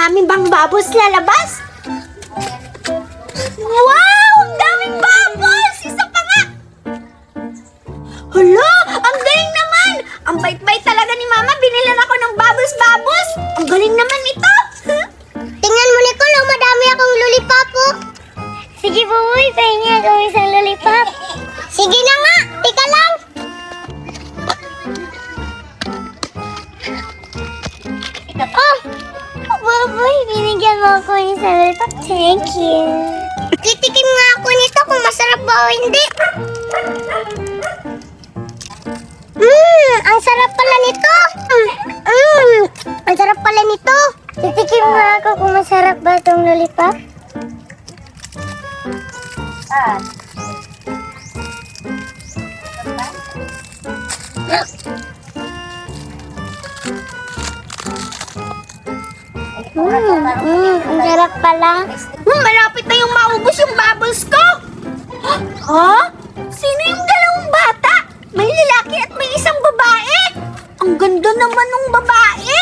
Marami bang bubbles lalabas? Wow! Ang daming bubbles! Isa pa nga! Hala! Ang galing naman! Ang bait-bait talaga ni Mama. Binilan ako ng bubbles. Ang galing naman ito! Tingnan mo, Nicole, madami akong lollipop, oh. Sige, Buboy, pahingi ako isang lollipop. Sige na nga, tika lang. Oh, Buboy, binigyan mo ako isang lollipop. Thank you. Titikim nga ako nito kung masarap ba o hindi. Ang sarap pala nito. Ang sarap pala nito. Titikim nga ako kung masarap ba itong lollipop. Ang sarap pala. Malapit na yung maubos yung bubbles ko! Ha? Sino yung dalawang bata? May lalaki at may isang babae! Ang ganda naman ng babae!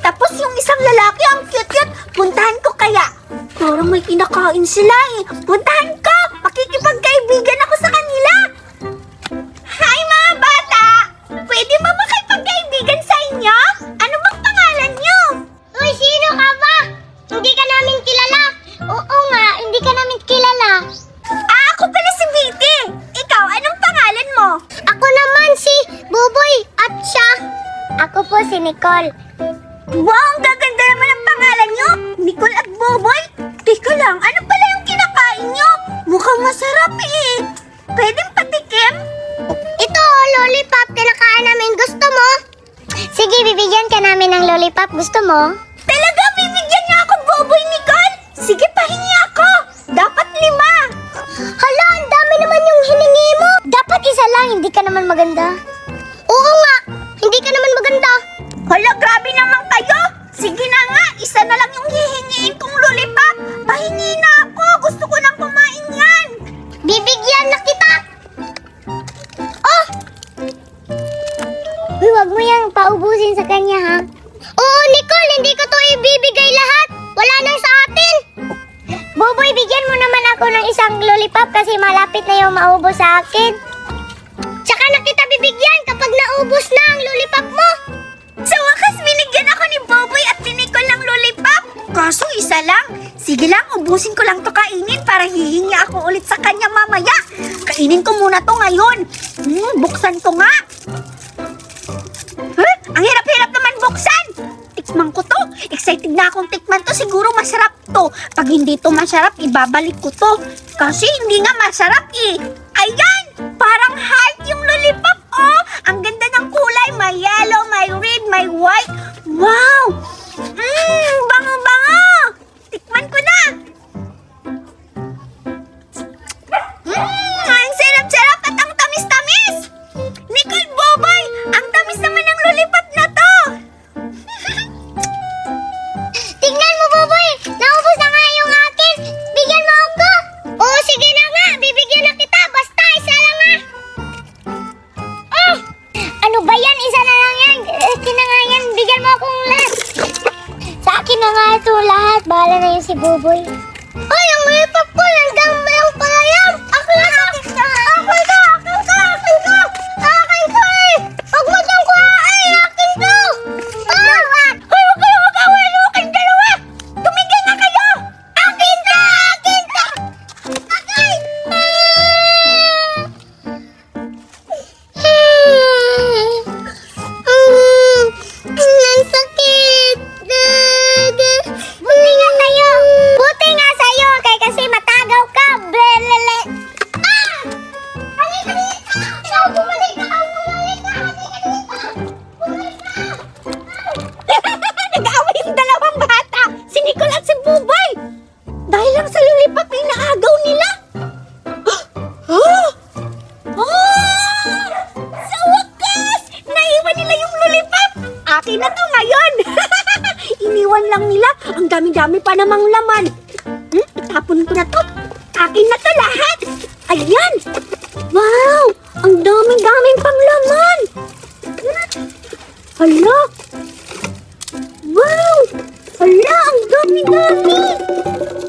Tapos yung isang lalaki, ang cute-cute. Puntahan ko kaya. Parang may kinakain sila eh. Puntahan ko! Makikipagkaibigan ako sa kanila! Hi mga bata! Pwede ba makipagkaibigan sa inyo? Ano bang pangalan nyo? Uy, sino ka ba? Hindi ka namin kilala. Oo nga, hindi ka namin kilala. Ako pala si Viti! Ikaw, anong pangalan mo? Ako naman si Buboy at siya. Ako po si Nicole. Wow, ang gaganda naman ang pangalan nyo! Nicole at Boboy! Teka lang, ano pala yung kinakain nyo? Mukhang masarap eh! Pwedeng patikim? Ito, lollipop. Kinakain namin. Gusto mo? Sige, bibigyan ka namin ng lollipop. Gusto mo? Talaga, bibigyan niyo ako, Boboy, Nicole! Sige, pahingi ako! Dapat 5! Hala, ang dami naman yung hiningi mo. Dapat isa lang. Hindi ka naman maganda. Oo nga. Hindi ka naman maganda. Hala, grabe naman kayo! Sige na nga, isa na lang yung hihingiin kong lollipop! Pahingi na ako! Gusto ko nang kumain yan! Bibigyan na kita. Oh! Uy, wag mo yung paubusin sa kanya, ha? Oo, Nicole, hindi ko to ibibigay lahat. Wala nang sa atin. Boboy, bigyan mo naman ako ng isang lollipop kasi malapit na yung maubos sa akin. Tsaka na kita bibigyan kapag naubos na ang lollipop mo. Sa wakas, binigyan ako ni Boboy at ni Nicole ng lollipop. Kaso isa lang. Sige lang, ubusin ko lang to kainin para hihingi ako ulit sa kanya mamaya. Kainin ko muna to ngayon. Buksan ko nga. Huh? Ang hirap-hirap naman buksan. Tikman ko to. Excited na akong tikman to. Siguro masarap to. Pag hindi to masarap, ibabalik ko to. Kasi hindi nga masarap eh. Ayan! Parang heart yung lollipop, oh! Ang ganda ng kulay. May yellow, may red, may white. Wow! Bango-bango! Tikman ko na! Ang sarap-sarap at ang tamis-tamis! Nicole, Boboy! Ang tamis naman ng lollipop na to! Tingnan mo, Boboy! Naubos na nga yung akin! Bigyan mo ako! Oo, sige na nga! Bibigyan na kita! Basta isa lang nga! Ano ba yan? Isa na lang yan! Akin na nga yan! Bigyan mo akong lahat! Sa akin na nga ito lahat! Bahala na yun si Boboy! Ay! Ang lollipop ko! Hanggang mayang pala yan! Ako na! Akin ka! Akin ka! Akin ka! Akin ka! Akin ka eh! Huwag mo itong kuhain! Akin to! Hoy, huwag kayo mag-away! Huwag kayong dalawa! Tumigil na kayo! Akin to! Akin to! Akin! Ang sakit! Buti nga sa'yo! Buti nga sa'yo! Kasi matagaw ka! Blelele! Halika dito! Ikaw, bumalik ka! Bumalik ka! Halika dito! Bumalik ka! Nag-aaway yung dalawang bata! Si Nicole at si Boboy! Dahil lang sa lollipop, inaagaw nila! Sa wakas! Naiwan nila yung lollipop! Akin na to ngayon! Iniwan lang nila. Ang dami-dami pa namang laman. Itapon ko na to. Akin na to lahat. Ayan! Wow! Ang daming-daming pang laman! Hala! Wow! Hala, ang dami-dami!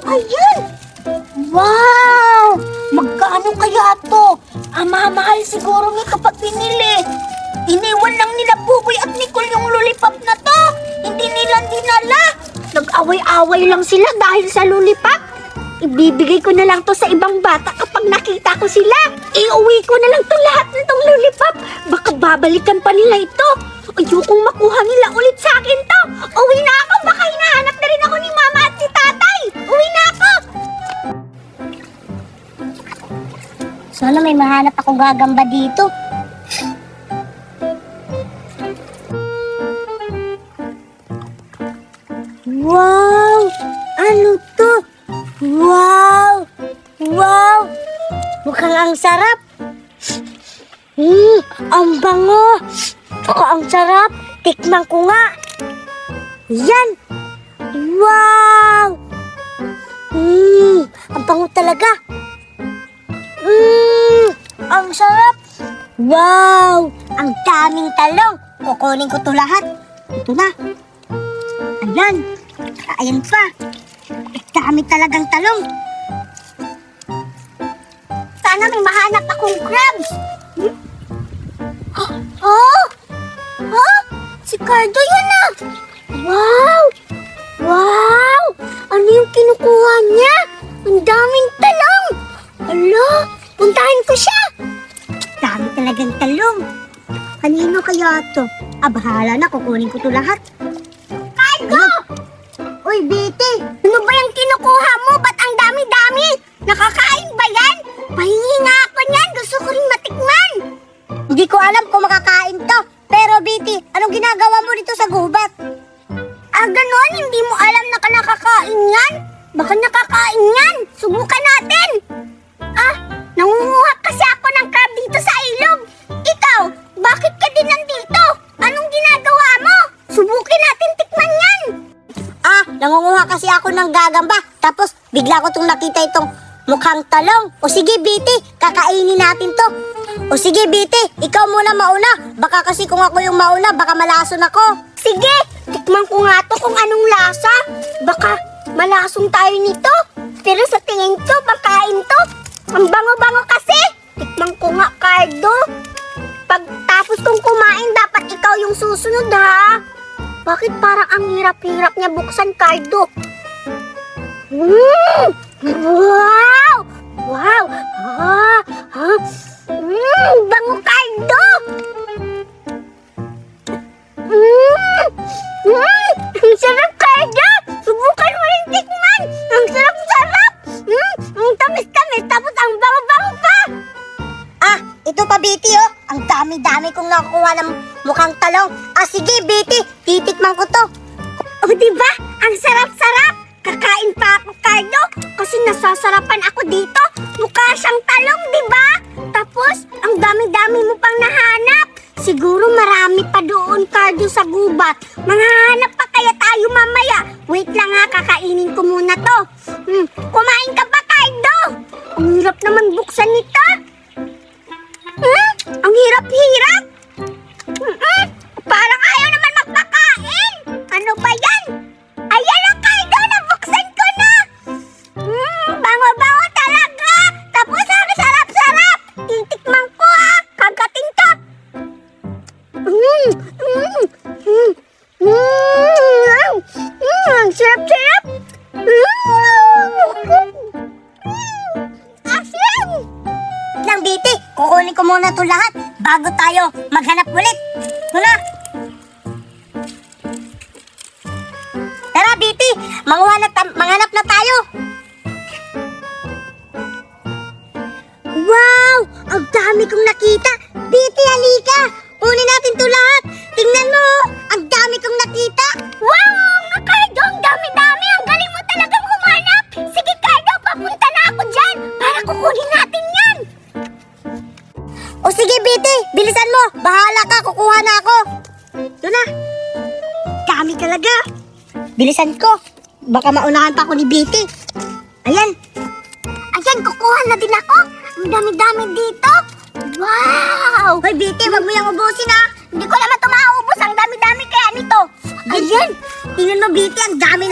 Ayan! Wow! Magkano kaya to? Ang mamahal siguro ni kapag pinili. Iniwan lang nila Buboy at Nicole yung lollipop na to. Hindi nila dinala. Nag-away-away lang sila dahil sa lollipop. Ibibigay ko na lang to sa ibang bata kapag nakita ko sila. Iuwi ko na lang to lahat ng tong lollipop. Baka babalikan pa nila ito. Ayokong makuha nila ulit sa akin to. Uwi na ako. Baka hinahanap na rin ako ni mama at si tatay. Uwi na ako. Sana may mahanap akong gagamba dito. Wow! Ano to? Wow! Wow! Mukhang ang sarap. Ang bango! Saka ang sarap! Tikman ko nga! Yan! Wow! Ang bango talaga! Ang sarap! Wow! Ang daming talong. Kukunin ko to lahat. Ito na! Ayan. Ayan pa. Ang dami talagang talong. Sana may mahanap akong crabs! Oh! Oh! Si Cardo yun na! Wow! Wow! Ano yung kinukuha niya? Ang daming talong! Hala! Puntahan ko siya! Dami talagang talong. Kanino kaya to? Bahala na. Kukunin ko to lahat. Cardo! Uy, Biti. Ano ba yung kinukuha mo? Ba't ang dami-dami? Nakakain ba yan? Pahingi nga ako niyan. Gusto ko rin matikman. Hindi ko alam kung makakain to. Pero, Biti, anong ginagawa mo dito sa gubat? Ganon? Hindi mo alam na nakakain yan? Baka nakakain yan. Subukan natin. Nangunguha kasi ako ng crab dito sa ilog. Ikaw, bakit ka din nandito? Anong ginagawa mo? Subukin natin tikman yan. Nangunguha kasi ako ng gagamba. Tapos, bigla ko itong nakita itong mukhang talong. O sige, Biti, kakainin natin to. O sige, Biti, ikaw muna mauna. Baka kasi kung ako yung mauna, baka malason ako. Sige, tikman ko nga to kung anong lasa. Baka malasong tayo nito. Pero sa tingin ko, bakain to. Ang bango-bango kasi. Tikman ko nga, Cardo. Pagtapos kong kumain, dapat ikaw yung susunod, ha? Bakit parang ang hirap-hirap niya buksan, Cardo? Wow! Wow! Bango, Cardo! Ang sarap, Cardo! Subukan mo rin tikman! Ang sarap-sarap! Ang tamis-tamis, tapos ang bango-bango pa! Ito pa, Biti, oh. Ang dami-dami kong nakukuha ng mukhang talong. Sige, Biti, titikman ko to. O, diba? Ang sarap-sarap! Kakain pa ako, Cardo, kasi nasasarapan ako dito. Mukha siyang talong, diba? Tapos, ang dami-dami mo pang nahanap. Siguro marami pa doon, Cardo, sa gubat. Manghahanap pa kaya tayo mamaya. Wait lang ha, kakainin ko muna to. Kumain ka pa, Cardo? Ang hirap naman buksan nito. Ang hirap-hirap. Parang ayaw naman magpakain. Ano ba yan? Ayan ang Cardo, nabuksan ko na. Bango-bango talaga. Tapos ang sarap-sarap. Titikman ko ha. Kagatin ka. Ang sarap-sarap. Asim. Lang, Biti, kukunin ko muna to lahat bago tayo maghanap ulit. Tuna. Tara, Biti, manghanap na tayo. Wow! Ang dami kong nakita. Biti, halika. Kunin natin to lahat. Tingnan mo, ang dami kong nakita. Wow! Cardo, ang dami-dami. Ang galing mo talagang humanap. Sige, Cardo, papunta na ako dyan para kukunin natin yan. O sige, Biti, bilisan mo. Bahala ka, kukuha na ako. Doon na. Dami talaga. Bilisan ko. Baka maunahan pa ako ni Biti. Ayan. Ayan, kukuha na din ako. Ang dami-dami dito. Wow! Hoy, Biti, wag mo yung ubusin, ha. Hindi ko naman ito mauubos. Ang dami-dami kaya nito. Ayan. Tingnan mo, Biti, ang dami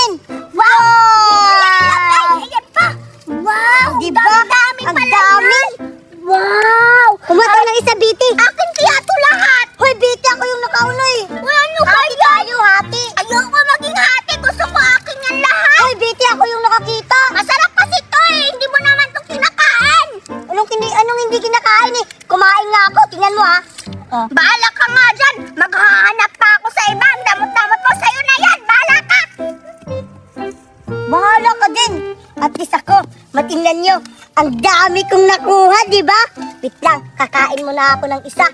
natin. Wow! Ayan pa. Wow, Diba? dami Ang pala dami. yan. Wow. Kumataw ng isa, Biti. Akin kaya to lahat. Hoy, Biti, ako yung nakauna eh. Ano Hati kaya? tayo, hati. Ayoko maging hati. Gusto ko akin yan lahat. Hoy, Biti, ako yung nakakita. Masarap kasi to eh. Hindi mo naman to kinakain. Anong hindi kinakain eh? Kumain nga ako, tingnan mo ha. Oh. Bahala ka nga dyan. Maghahanap pa ako sa iba. Ang damot-damot mo sa'yo na yan. Bahala ka. Bahala ka din. At least ako, matingnan nyo. Ang dami kong nakuha, di ba? Wait lang, kakain muna ako ng isa.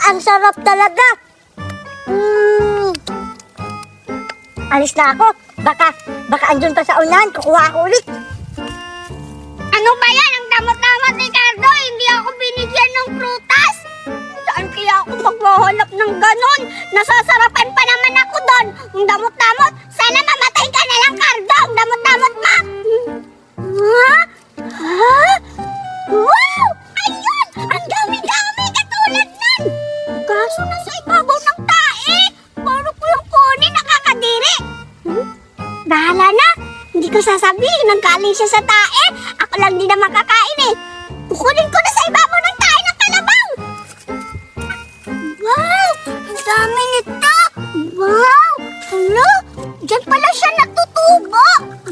Ang sarap talaga. Alis na ako. Baka andun pa sa unahan, kukuha ako ulit. Ano ba yan? Ang damot-damot ni Cardo. Hindi ako binigyan ng prutas. Saan kaya ako maghahanap ng ganon? Nasasarapan pa naman ako doon. Ang damot-damot. Sana mamatay ka na lang, Cardo. Ang damot-damot mo. Ha? Ha? Wow! Ayun! Ang dami-dami katulad nun. Kaso nasa ibabaw ng tae. Paano ko yung kunin? Nakakadiri. Bahala na. Hindi ko sasabihin nang galing siya sa tae. Ako lang din na makakain eh. Kukunin ko na sa ibabaw ng tae ng kalabaw. Wow! Ang dami nito! Wow! Hala! Diyan pala siya natutubo!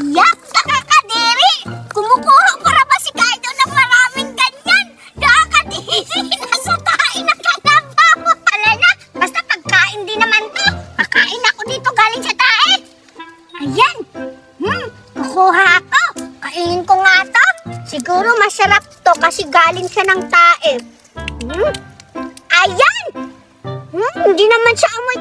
Yak! Nakakadiri! Kumukuha para ba si Kaido ng maraming ganyan? Nakakadiri! Nasa tae ng kalabaw! Wala na! Basta pagkain din naman to! Kakain ako dito galing sa tae! Ayan! Kukuha ako! Kainin ko nga to! Siguro masarap to kasi galing siya ng tae. Ayan! Hindi naman siya amoy